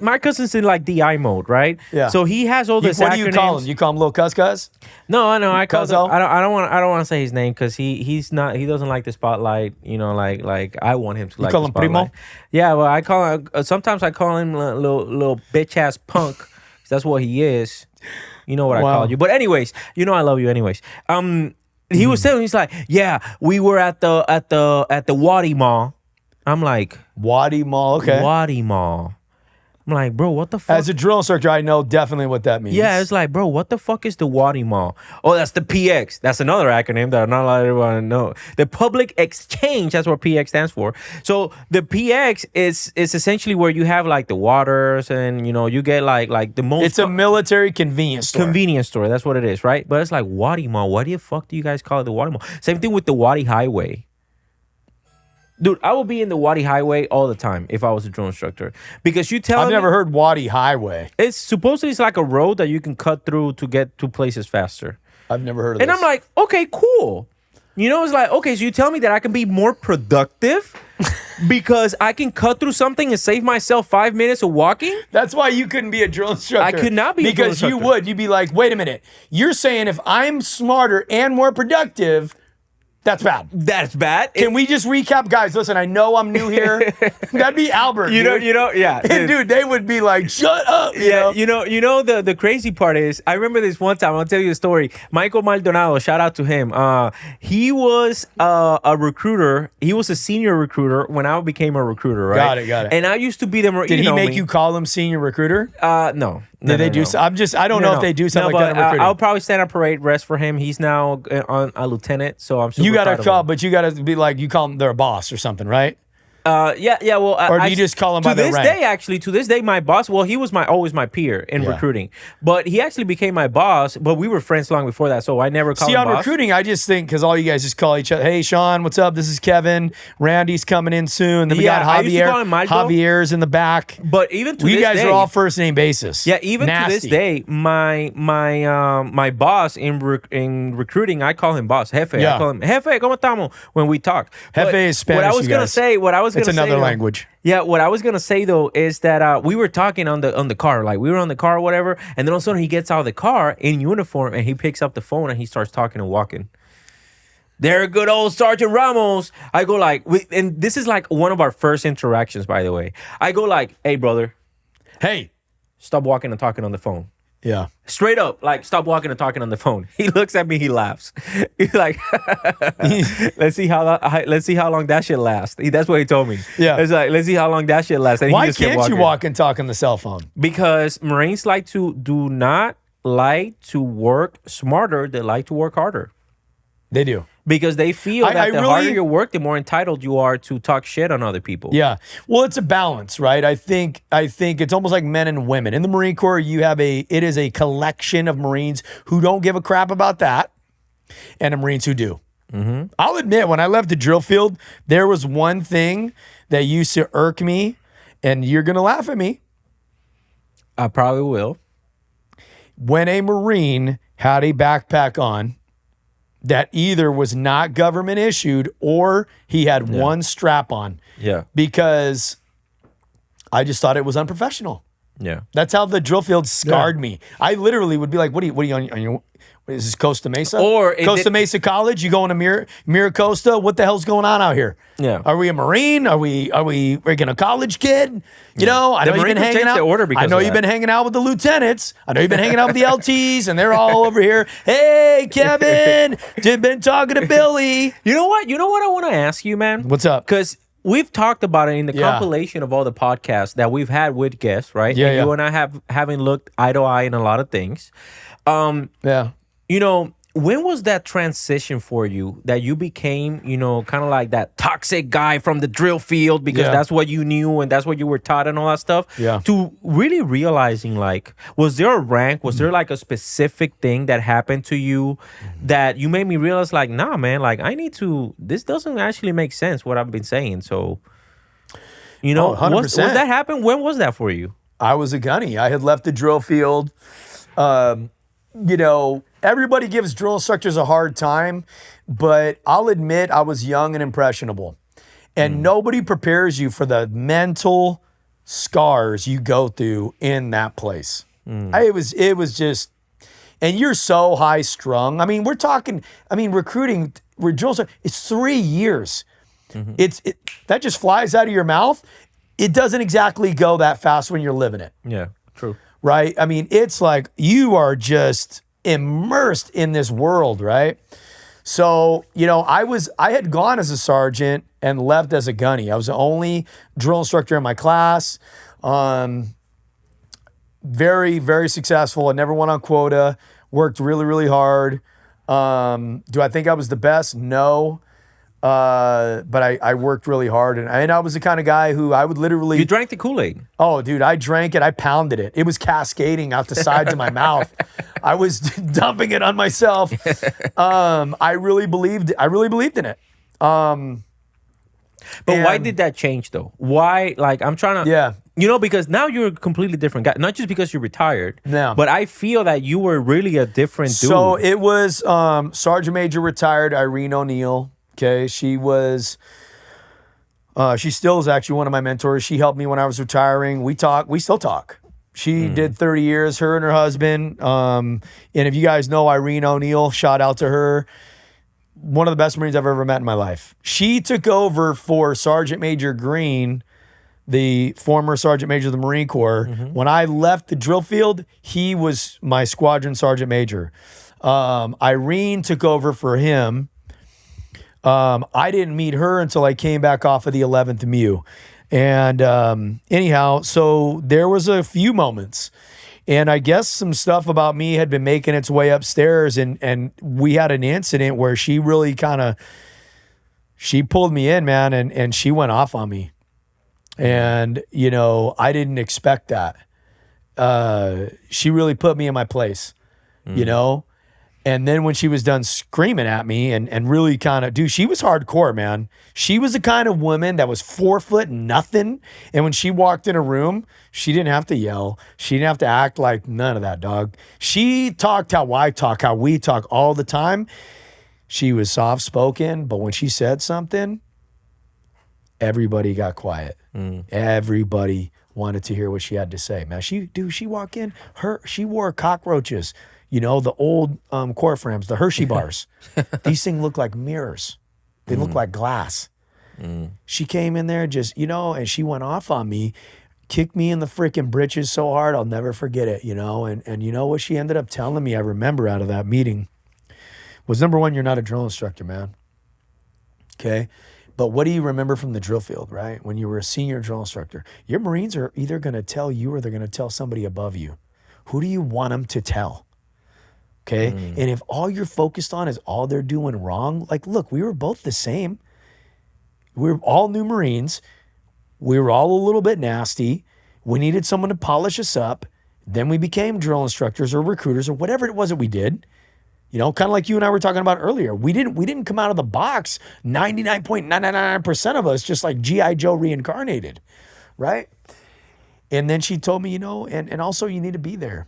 my cousin's in like DI mode, right? Yeah. So he has all this. What do you call him? You call him Lil Cuz? No. I call him. I don't want to say his name because he's not. He doesn't like the spotlight. Like I want him to. You like call him Primo? Yeah. Well, I call him. Sometimes I call him little bitch ass punk. That's what he is. You know what I call you. But anyways, I love you anyways. He was saying, he's like, yeah, we were at the Wadi Mall. I'm like, Wadi Mall, okay. Wadi Mall. I'm like, bro, what the fuck? As a drill instructor, I know definitely what that means. Yeah, it's like, bro, what the fuck is the Wadi Mall? Oh, that's the PX. That's another acronym that not a lot of everyone to know. The Public Exchange, that's what PX stands for. So the PX is essentially where you have like the waters and, you know, you get like the most... It's a military convenience store. Convenience store, that's what it is, right? But it's like Wadi Mall. Why the fuck do you guys call it the Wadi Mall? Same thing with the Wadi Highway. Dude, I would be in the Wadi Highway all the time if I was a drill instructor. Because you tell me... I've never heard Wadi Highway. It's supposedly it's like a road that you can cut through to get to places faster. I've never heard of and this. I'm like, okay, cool. You know, it's like, okay, so you tell me that I can be more productive because I can cut through something and save myself 5 minutes of walking? That's why you couldn't be a drill instructor. I could not be a drill instructor. Because you would. You'd be like, wait a minute. You're saying if I'm smarter and more productive... That's bad. That's bad. Can we just recap, guys? Listen, I know I'm new here. That'd be Albert. You know, yeah. And dude, they would be like, "Shut up!" You know. The crazy part is, I remember this one time. I'll tell you a story. Michael Maldonado, shout out to him. He was a recruiter. He was a senior recruiter when I became a recruiter. Right? Got it. And I used to be the. Did he make you call him senior recruiter? No. Did they do? I don't know if they do something like that in recruiting. I'll probably stand up parade rest for him. He's now on a lieutenant, so I'm super You gotta proud call, of him. but you gotta be like you call them their boss or something, right? Yeah. Well, or do you just call him by their rank? To this day, my boss. Well, he was always my peer in recruiting, but he actually became my boss. But we were friends long before that, so I never called him on boss. Recruiting, I just think because all you guys just call each other, "Hey, Sean, what's up? This is Kevin. Randy's coming in soon." Then we got I used to Javier. call him Maldo. Javier's in the back. But even to you this guys day, are all first name basis. Yeah, even Nasty. to this day, my boss in recruiting, I call him boss, jefe. Yeah. I call him jefe. ¿Cómo estamos? When we talk, Jefe is Spanish. What I was gonna say. It's another language. Yeah, what I was gonna say though is that we were talking on the car, like we were on the car or whatever, and then all of a sudden he gets out of the car in uniform and he picks up the phone and he starts talking and walking. There, good old Sergeant Ramos. I go like, and this is like one of our first interactions, by the way. I go like, hey brother, hey, stop walking and talking on the phone. Yeah. Straight up, like, stop walking and talking on the phone. He looks at me, he laughs. He's like, let's see how long that shit lasts. That's what he told me. Yeah. It's like, let's see how long that shit lasts. And why can't you walk and talk on the cell phone? Because Marines do not like to work smarter. They like to work harder. They do. Because they feel that the harder you work, the more entitled you are to talk shit on other people. Yeah. Well, it's a balance, right? I think it's almost like men and women. In the Marine Corps, it is a collection of Marines who don't give a crap about that, and the Marines who do. Mm-hmm. I'll admit, when I left the drill field, there was one thing that used to irk me, and you're going to laugh at me. I probably will. When a Marine had a backpack on that either was not government issued or he had one strap on. Yeah. Because I just thought it was unprofessional. Yeah. That's how the drill field scarred me. I literally would be like, what are you on your is this Costa Mesa? Or Costa Mesa College? You going to Miracosta? What the hell's going on out here? Yeah. Are we a Marine? Are we a college kid? You know, I know you've been hanging out. I know you've been hanging out with the lieutenants. I know you've been hanging out with the LTs, and they're all over here. Hey, Kevin, just been talking to Billy. You know what? I want to ask you, man. What's up? Because we've talked about it in the compilation of all the podcasts that we've had with guests, right? Yeah, and you and I haven't looked eye to eye in a lot of things. Yeah. You know, when was that transition for you that you became, you know, kind of like that toxic guy from the drill field because that's what you knew and that's what you were taught and all that stuff? Yeah. To really realizing, like, was there a rank? Was there like a specific thing that happened to you that you made me realize, like, nah, man, like, this doesn't actually make sense what I've been saying. So, you know, 100%. was that happen? When was that for you? I was a gunny. I had left the drill field. You know, everybody gives drill instructors a hard time, but I'll admit I was young and impressionable. And nobody prepares you for the mental scars you go through in that place. It was just, and you're so high strung. I mean, recruiting, drill instructor, it's 3 years. That just flies out of your mouth. It doesn't exactly go that fast when you're living it. Yeah, true. Right? I mean, it's like you are just immersed in this world, right? So, you know, I had gone as a sergeant and left as a gunny. I was the only drill instructor in my class. very, very successful. I never went on quota. Worked really, really hard. Do I think I was the best? No. But I worked really hard, and I was the kind of guy who I would literally... You drank the Kool-Aid. Oh, dude, I drank it. I pounded it. It was cascading out the sides of my mouth. I was dumping it on myself. I really believed in it. But why did that change, though? Why? Like, I'm trying to... Yeah. You know, because now you're a completely different guy. Not just because you're retired. No. But I feel that you were really a different dude. So it was Sergeant Major retired Irene O'Neill. Okay, she still is actually one of my mentors. She helped me when I was retiring. We still talk. She did 30 years, her and her husband. And if you guys know Irene O'Neill, shout out to her. One of the best Marines I've ever met in my life. She took over for Sergeant Major Green, the former Sergeant Major of the Marine Corps. When I left the drill field, he was my squadron Sergeant Major. Irene took over for him. I didn't meet her until I came back off of the 11th MEU. And anyhow, so there was a few moments. And I guess some stuff about me had been making its way upstairs. And we had an incident where she really she pulled me in, man, and she went off on me. And, you know, I didn't expect that. She really put me in my place, you know? And then when she was done screaming at me and really dude, she was hardcore, man. She was the kind of woman that was 4 foot nothing. And when she walked in a room, she didn't have to yell. She didn't have to act like none of that, dog. She talked how I talk, how we talk all the time. She was soft-spoken, but when she said something, everybody got quiet. Everybody wanted to hear what she had to say, man. She walked in, she wore cockroaches. You know, the old core frames, the Hershey bars. These things look like mirrors. They look like glass. She came in there just, you know, and she went off on me, kicked me in the freaking britches so hard, I'll never forget it, you know. And you know what she ended up telling me, I remember out of that meeting, was number one, you're not a drill instructor, man. Okay? But what do you remember from the drill field, right? When you were a senior drill instructor, your Marines are either going to tell you or they're going to tell somebody above you. Who do you want them to tell? Okay. And if all you're focused on is all they're doing wrong, like, look, we were both the same. We were all new Marines. We were all a little bit nasty. We needed someone to polish us up. Then we became drill instructors or recruiters or whatever it was that we did. You know, kind of like you and I were talking about earlier. We didn't come out of the box 99.999% of us just like G.I. Joe reincarnated, right? And then she told me, you know, and also you need to be there,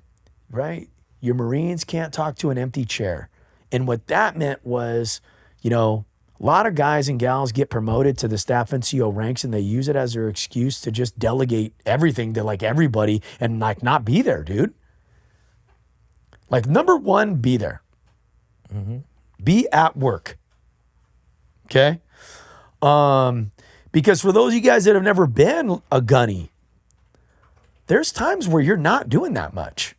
right? Your Marines can't talk to an empty chair. And what that meant was, you know, a lot of guys and gals get promoted to the staff NCO ranks and they use it as their excuse to just delegate everything to like everybody and like not be there, dude. Like number one, be there. Be at work. Okay? Because for those of you guys that have never been a gunny, there's times where you're not doing that much.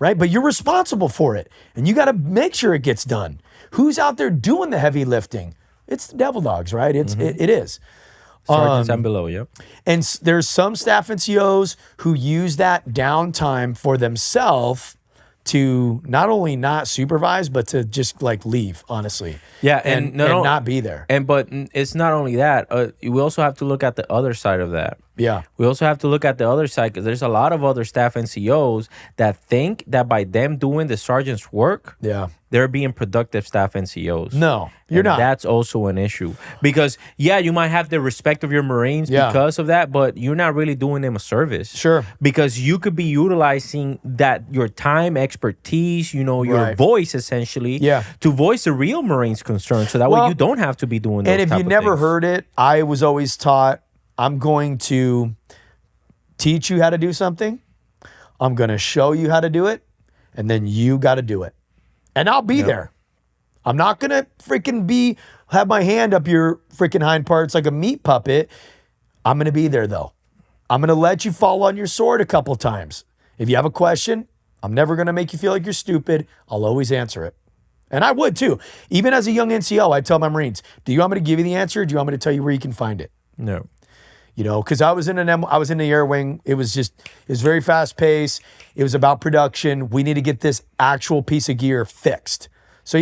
Right? But you're responsible for it. And you got to make sure it gets done. Who's out there doing the heavy lifting? It's the devil dogs, right? It is. Sergeants and below, yep. And there's some staff NCOs who use that downtime for themselves to not only not supervise, but to just like leave, honestly. Yeah, and not be there. But it's not only that. We also have to look at the other side of that. Yeah. We also have to look at the other side because there's a lot of other staff NCOs that think that by them doing the sergeant's work, they're being productive staff NCOs. No, you're not. That's also an issue because, yeah, you might have the respect of your Marines because of that, but you're not really doing them a service. Sure. Because you could be utilizing your time, expertise, you know, your voice essentially to voice the real Marines' concerns. So that way you don't have to be doing those And if you never things. heard it, I was always taught, I'm going to teach you how to do something. I'm going to show you how to do it. And then you got to do it. And I'll be there. I'm not going to freaking have my hand up your freaking hind parts like a meat puppet. I'm going to be there though. I'm going to let you fall on your sword a couple times. If you have a question, I'm never going to make you feel like you're stupid. I'll always answer it. And I would too. Even as a young NCO, I tell my Marines, do you want me to give you the answer or do you want me to tell you where you can find it? No. because I was in the air wing. It was very fast paced. It was about production. We need to get this actual piece of gear fixed. So,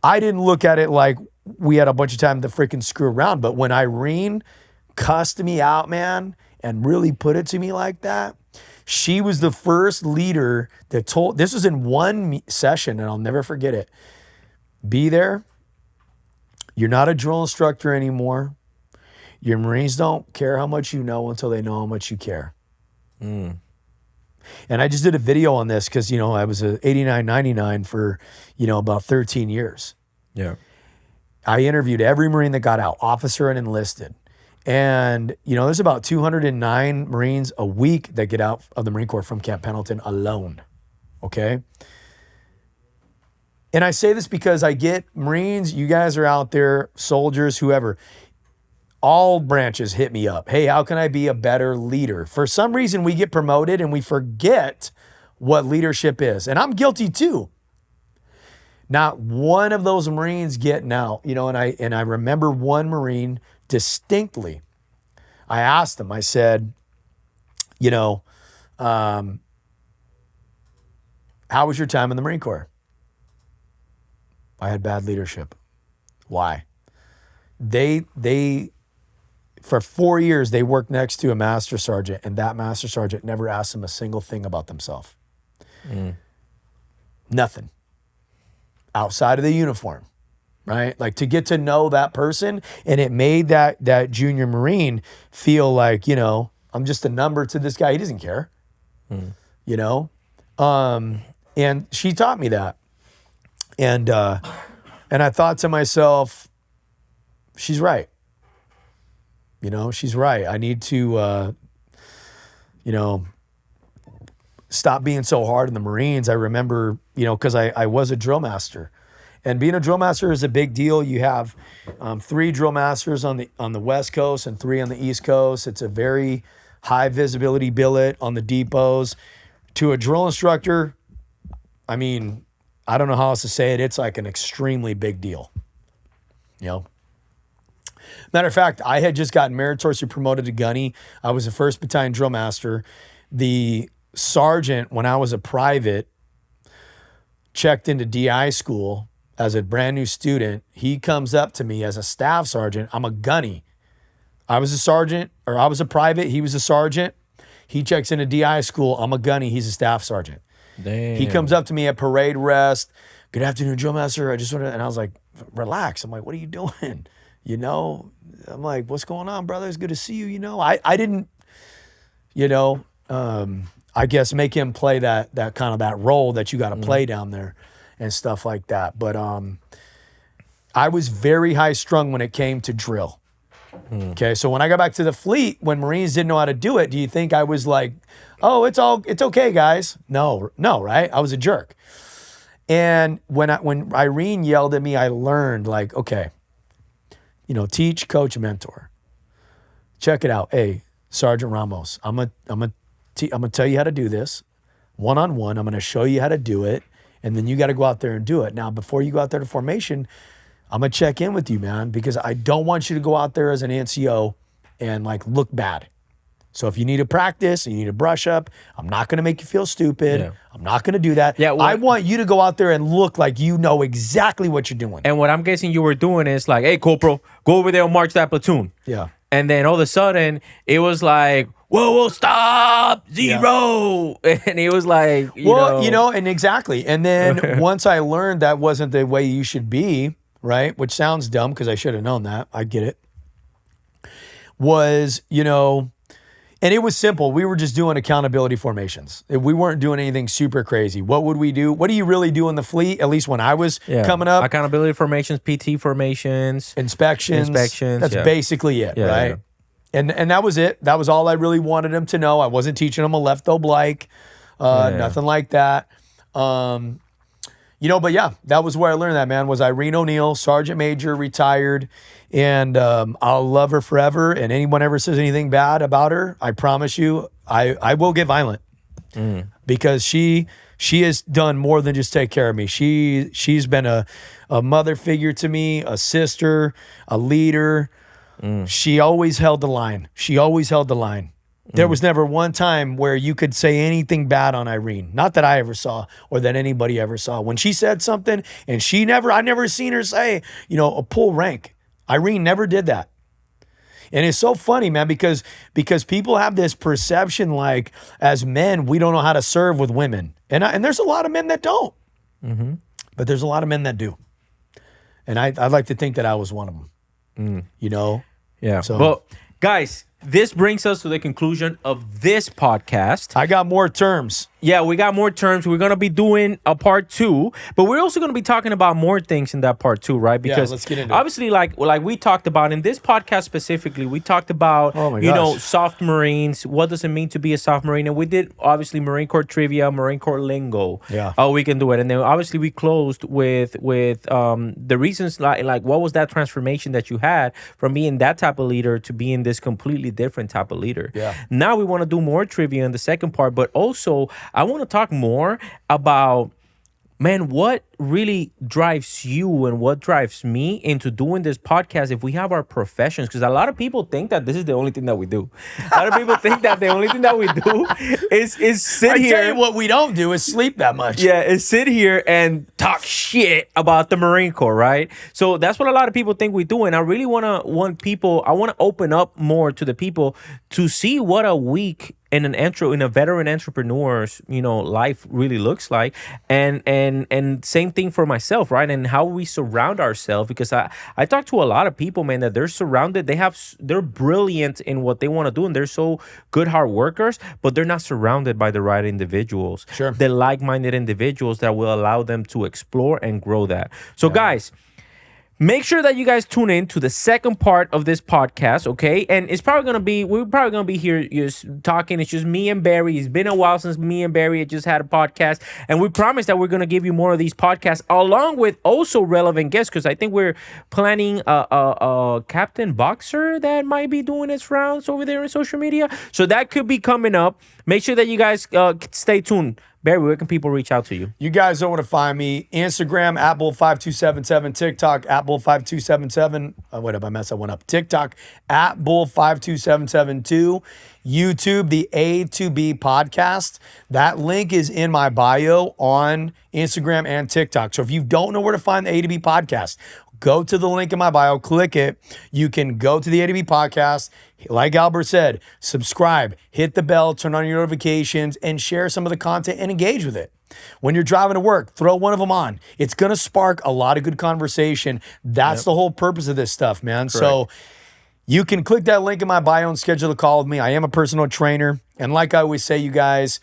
I didn't look at it like we had a bunch of time to freaking screw around. But when Irene cussed me out, man, and really put it to me like that, she was the first leader that told, this was in one session, and I'll never forget it. Be there. You're not a drill instructor anymore. Your Marines don't care how much you know until they know how much you care. And I just did a video on this because, I was a 89, 99 for, about 13 years. Yeah. I interviewed every Marine that got out, officer and enlisted. And, there's about 209 Marines a week that get out of the Marine Corps from Camp Pendleton alone. Okay. And I say this because I get Marines, you guys are out there, soldiers, whoever, all branches hit me up. Hey, how can I be a better leader? For some reason, we get promoted and we forget what leadership is. And I'm guilty too. Not one of those Marines getting out, and I remember one Marine distinctly. I asked him, I said, how was your time in the Marine Corps? I had bad leadership. Why? They for 4 years, they worked next to a master sergeant, and that master sergeant never asked them a single thing about themselves. Nothing. Outside of the uniform, right? Like, to get to know that person, and it made that junior Marine feel like, I'm just a number to this guy. He doesn't care, and she taught me that. And I thought to myself, she's right. She's right. I need to, stop being so hard on the Marines. I remember, because I was a drill master, and being a drill master is a big deal. You have 3 drill masters on the West Coast and 3 on the East Coast. It's a very high visibility billet on the depots. To a drill instructor, I mean, I don't know how else to say it. It's like an extremely big deal. Matter of fact, I had just gotten meritoriously promoted to gunny. I was a 1st Battalion drill master. The sergeant, when I was a private, checked into DI school as a brand new student. He comes up to me as a staff sergeant. I'm a gunny. I was a sergeant, or I was a private. He was a sergeant. He checks into DI school. I'm a gunny. He's a staff sergeant. Damn. He comes up to me at parade rest. Good afternoon, drill master. I just want to, and I was like, relax. I'm like, what are you doing? I'm like, what's going on, brother? It's good to see you. I didn't, I guess make him play that kind of that role that you got to play down there and stuff like that. But I was very high strung when it came to drill. Okay, so when I got back to the fleet, when Marines didn't know how to do it, do you think I was like, oh, it's okay, guys? No, right? I was a jerk. And when Irene yelled at me, I learned, like, okay, teach, coach, mentor. Check it out. Hey, Sergeant Ramos, I'm gonna tell you how to do this one-on-one. I'm gonna show you how to do it, and then you got to go out there and do it. Now, before you go out there to formation, I'm gonna check in with you, man, because I don't want you to go out there as an NCO and like look bad. So if you need to practice and you need to brush up, I'm not gonna make you feel stupid. Yeah. I'm not gonna do that. Yeah, I want you to go out there and look like you know exactly what you're doing. And what I'm guessing you were doing is like, hey, Corporal, go over there and march that platoon. Yeah. And then all of a sudden, it was like, whoa, stop, 0. Yeah. And it was like, and exactly. And then once I learned that wasn't the way you should be, right? Which sounds dumb because I should have known that. I get it. Was, and it was simple. We were just doing accountability formations. We weren't doing anything super crazy. What would we do? What do you really do in the fleet? At least when I was coming up. Accountability formations, PT formations. Inspections. That's basically it, right? Yeah. And that was it. That was all I really wanted them to know. I wasn't teaching them a left oblique, nothing like that. But yeah, that was where I learned that, man, was Irene O'Neill, Sergeant Major, retired. And I'll love her forever. And anyone ever says anything bad about her, I promise you, I will get violent. Because she has done more than just take care of me. She's been a mother figure to me, a sister, a leader. She always held the line. There was never one time where you could say anything bad on Irene. Not that I ever saw or that anybody ever saw. When she said something and I never seen her say, a pull rank. Irene never did that. And it's so funny, man, because people have this perception like as men, we don't know how to serve with women. And there's a lot of men that don't. Mm-hmm. But there's a lot of men that do. And I'd like to think that I was one of them. Yeah. So, well, guys, this brings us to the conclusion of this podcast. I got more terms. Yeah, we got more terms. We're going to be doing a part 2, but we're also going to be talking about more things in that part 2, right? Because let's get into obviously, like we talked about in this podcast specifically, we talked about, soft Marines. What does it mean to be a soft Marine? And we did, obviously, Marine Corps trivia, Marine Corps lingo. Yeah. How we can do it. And then, obviously, we closed with the reasons, like what was that transformation that you had from being that type of leader to being this completely different type of leader. Yeah. Now we want to do more trivia in the second part, but also I want to talk more about, man, what really drives you and what drives me into doing this podcast if we have our professions? Because a lot of people think that this is the only thing that we do. A lot of people think that the only thing that we do is sit here. I tell you what we don't do is sleep that much. Yeah, is sit here and talk shit about the Marine Corps, right? So that's what a lot of people think we do. And I really want to open up more to the people to see what a week in a veteran entrepreneur's life really looks like, and same thing for myself, right? And how we surround ourselves, because I talk to a lot of people, man, that they're surrounded, they're brilliant in what they want to do, and they're so good hard workers, but they're not surrounded by the right individuals, the like-minded individuals that will allow them to explore and grow that. So guys, make sure that you guys tune in to the second part of this podcast, okay? And we're probably gonna be here just talking. It's just me and Barry. It's been a while since me and Barry had just had a podcast, and we promise that we're gonna give you more of these podcasts along with also relevant guests, because I think we're planning a Captain Boxer that might be doing its rounds over there in social media. So that could be coming up. Make sure that you guys stay tuned. Barry, where can people reach out to you? You guys know where to find me. Instagram, @Bull5277. TikTok, @Bull5277. Oh, wait up, I messed that one up. TikTok, @Bull52772. YouTube, the A to B Podcast. That link is in my bio on Instagram and TikTok. So if you don't know where to find the A to B Podcast, go to the link in my bio, click it. You can go to the A to B Podcast. Like Albert said, subscribe, hit the bell, turn on your notifications, and share some of the content and engage with it. When you're driving to work, throw one of them on. It's going to spark a lot of good conversation. That's the whole purpose of this stuff, man. Correct. So you can click that link in my bio and schedule a call with me. I am a personal trainer. And like I always say, you guys,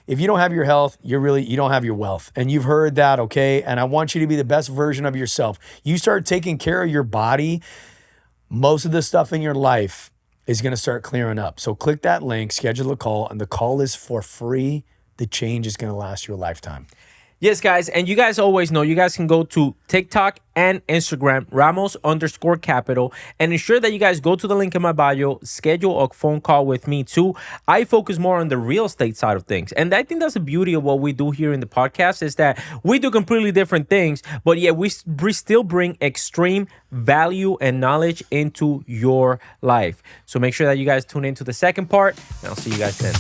if you don't have your health, you don't have your wealth. And you've heard that, okay? And I want you to be the best version of yourself. You start taking care of your body, most of the stuff in your life is going to start clearing up. So click that link, schedule a call, and the call is for free. The change is going to last you a lifetime. Yes, guys. And you guys always know you guys can go to TikTok and Instagram, Ramos_Capital, and ensure that you guys go to the link in my bio, schedule a phone call with me too. I focus more on the real estate side of things. And I think that's the beauty of what we do here in the podcast, is that we do completely different things, but yet we still bring extreme value and knowledge into your life. So make sure that you guys tune into the second part, and I'll see you guys then.